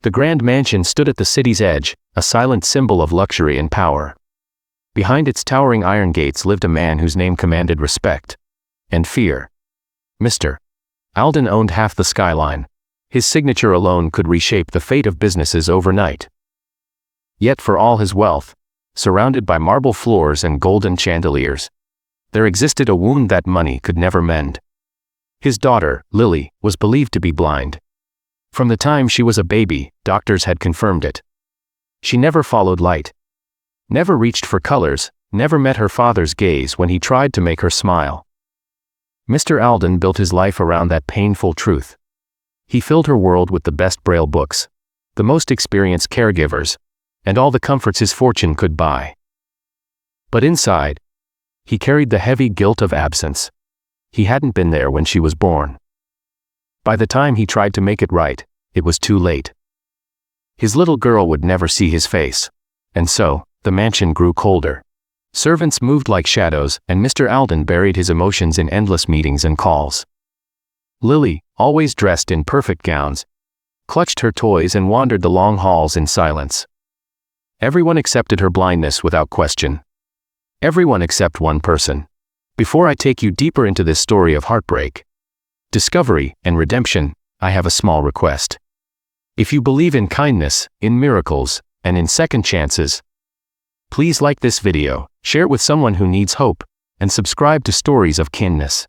The grand mansion stood at the city's edge, a silent symbol of luxury and power. Behind its towering iron gates lived a man whose name commanded respect and fear. Mr. Alden owned half the skyline. His signature alone could reshape the fate of businesses overnight. Yet for all his wealth, surrounded by marble floors and golden chandeliers, there existed a wound that money could never mend. His daughter, Lily, was believed to be blind. From the time she was a baby, doctors had confirmed it. She never followed light, never reached for colors, never met her father's gaze when he tried to make her smile. Mr. Alden built his life around that painful truth. He filled her world with the best Braille books, the most experienced caregivers, and all the comforts his fortune could buy. But inside, he carried the heavy guilt of absence. He hadn't been there when she was born. By the time he tried to make it right, it was too late. His little girl would never see his face. And so, the mansion grew colder. Servants moved like shadows, and Mr. Alden buried his emotions in endless meetings and calls. Lily, always dressed in perfect gowns, clutched her toys and wandered the long halls in silence. Everyone accepted her blindness without question. Everyone except one person. Before I take you deeper into this story of heartbreak, discovery, and redemption, I have a small request. If you believe in kindness, in miracles, and in second chances, please like this video, share it with someone who needs hope, and subscribe to Stories of Kindness.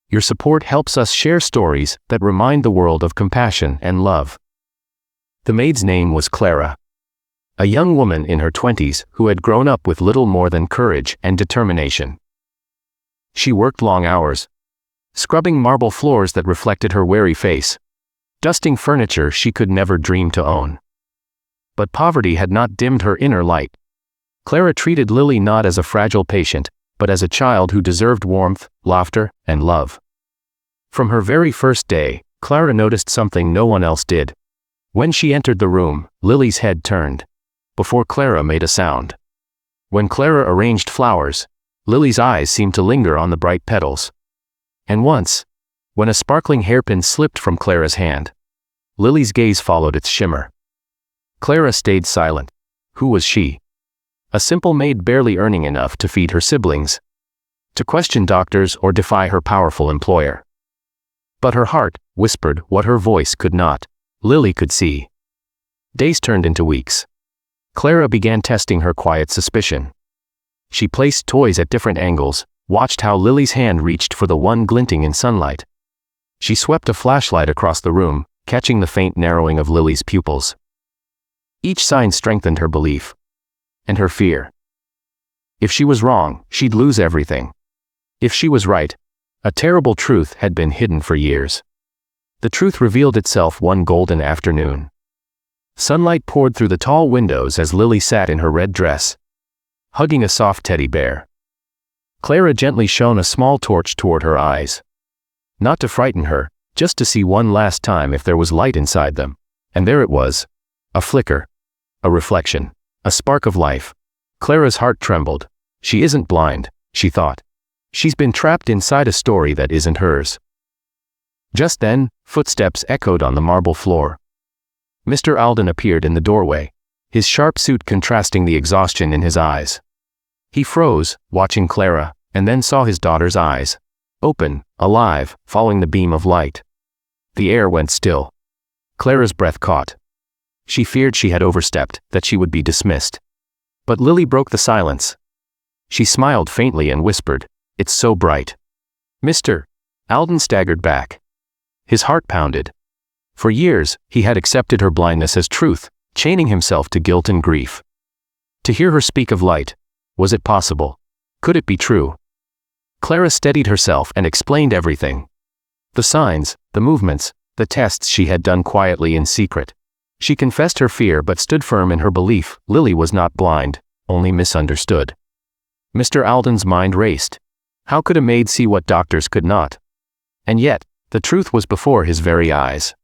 Your support helps us share stories that remind the world of compassion and love. The maid's name was Clara, a young woman in her 20s who had grown up with little more than courage and determination. She worked long hours, scrubbing marble floors that reflected her weary face, dusting furniture she could never dream to own. But poverty had not dimmed her inner light. Clara treated Lily not as a fragile patient, but as a child who deserved warmth, laughter, and love. From her very first day, Clara noticed something no one else did. When she entered the room, Lily's head turned, before Clara made a sound. When Clara arranged flowers, Lily's eyes seemed to linger on the bright petals. And once, when a sparkling hairpin slipped from Clara's hand, Lily's gaze followed its shimmer. Clara stayed silent. Who was she? A simple maid barely earning enough to feed her siblings, to question doctors or defy her powerful employer. But her heart whispered what her voice could not. Lily could see. Days turned into weeks. Clara began testing her quiet suspicion. She placed toys at different angles, watched how Lily's hand reached for the one glinting in sunlight. She swept a flashlight across the room, catching the faint narrowing of Lily's pupils. Each sign strengthened her belief, and her fear. If she was wrong, she'd lose everything. If she was right, a terrible truth had been hidden for years. The truth revealed itself one golden afternoon. Sunlight poured through the tall windows as Lily sat in her red dress, hugging a soft teddy bear. Clara gently shone a small torch toward her eyes. Not to frighten her, just to see one last time if there was light inside them. And there it was. A flicker. A reflection. A spark of life. Clara's heart trembled. She isn't blind, she thought. She's been trapped inside a story that isn't hers. Just then, footsteps echoed on the marble floor. Mr. Alden appeared in the doorway, his sharp suit contrasting the exhaustion in his eyes. He froze, watching Clara, and then saw his daughter's eyes, open, alive, following the beam of light. The air went still. Clara's breath caught. She feared she had overstepped, that she would be dismissed. But Lily broke the silence. She smiled faintly and whispered, "It's so bright." Mr. Alden staggered back. His heart pounded. For years, he had accepted her blindness as truth, chaining himself to guilt and grief. To hear her speak of light, was it possible? Could it be true? Clara steadied herself and explained everything. The signs, the movements, the tests she had done quietly in secret. She confessed her fear but stood firm in her belief. Lily was not blind, only misunderstood. Mr. Alden's mind raced. How could a maid see what doctors could not? And yet, the truth was before his very eyes.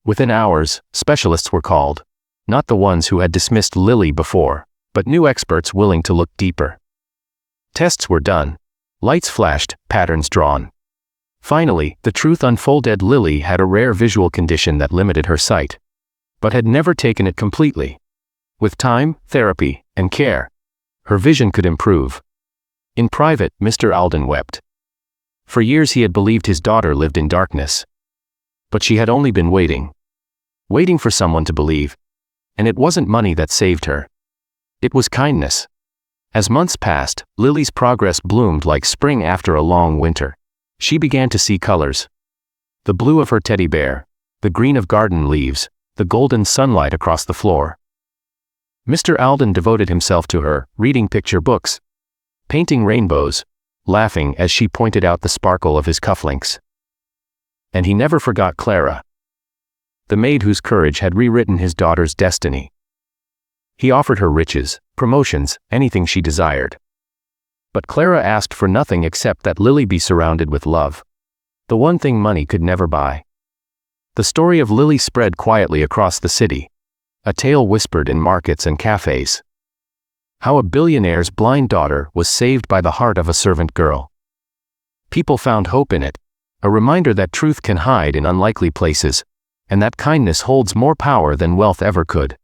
Within hours, specialists were called. Not the ones who had dismissed Lily before, but new experts willing to look deeper. Tests were done. Lights flashed, patterns drawn. Finally, the truth unfolded. Lily had a rare visual condition that limited her sight. but had never taken it completely. With time, therapy, and care, her vision could improve. In private, Mr. Alden wept. For years he had believed his daughter lived in darkness. But she had only been waiting for someone to believe. And it wasn't money that saved her. It was kindness. As months passed, Lily's progress bloomed like spring after a long winter. She began to see colors. The blue of her teddy bear, the green of garden leaves, the golden sunlight across the floor. Mr. Alden devoted himself to her, reading picture books, painting rainbows, laughing as she pointed out the sparkle of his cufflinks. And he never forgot Clara, the maid whose courage had rewritten his daughter's destiny. He offered her riches, promotions, anything she desired. But Clara asked for nothing except that Lily be surrounded with love, the one thing money could never buy. The story of Lily spread quietly across the city, a tale whispered in markets and cafes. How a billionaire's blind daughter was saved by the heart of a servant girl. People found hope in it, a reminder that truth can hide in unlikely places, and that kindness holds more power than wealth ever could.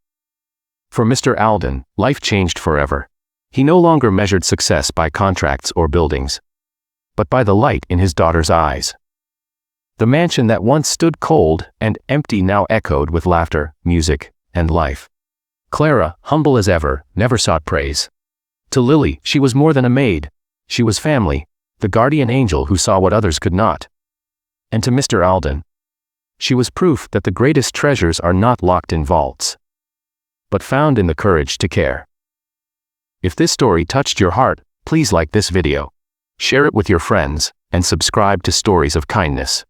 For Mr. Alden, life changed forever. He no longer measured success by contracts or buildings, but by the light in his daughter's eyes. The mansion that once stood cold and empty now echoed with laughter, music, and life. Clara, humble as ever, never sought praise. To Lily, she was more than a maid. She was family, the guardian angel who saw what others could not. And to Mr. Alden, she was proof that the greatest treasures are not locked in vaults, but found in the courage to care. If this story touched your heart, please like this video, share it with your friends, and subscribe to Stories of Kindness.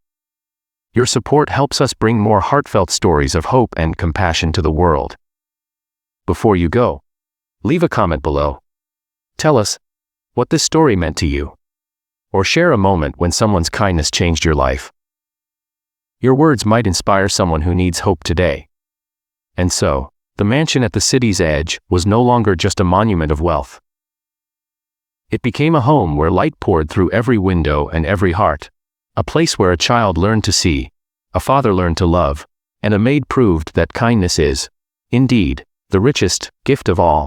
Your support helps us bring more heartfelt stories of hope and compassion to the world. Before you go, leave a comment below. Tell us what this story meant to you, or share a moment when someone's kindness changed your life. Your words might inspire someone who needs hope today. And so, the mansion at the city's edge was no longer just a monument of wealth. It became a home where light poured through every window and every heart, a place where a child learned to see, a father learned to love, and a maid proved that kindness is, indeed, the richest gift of all.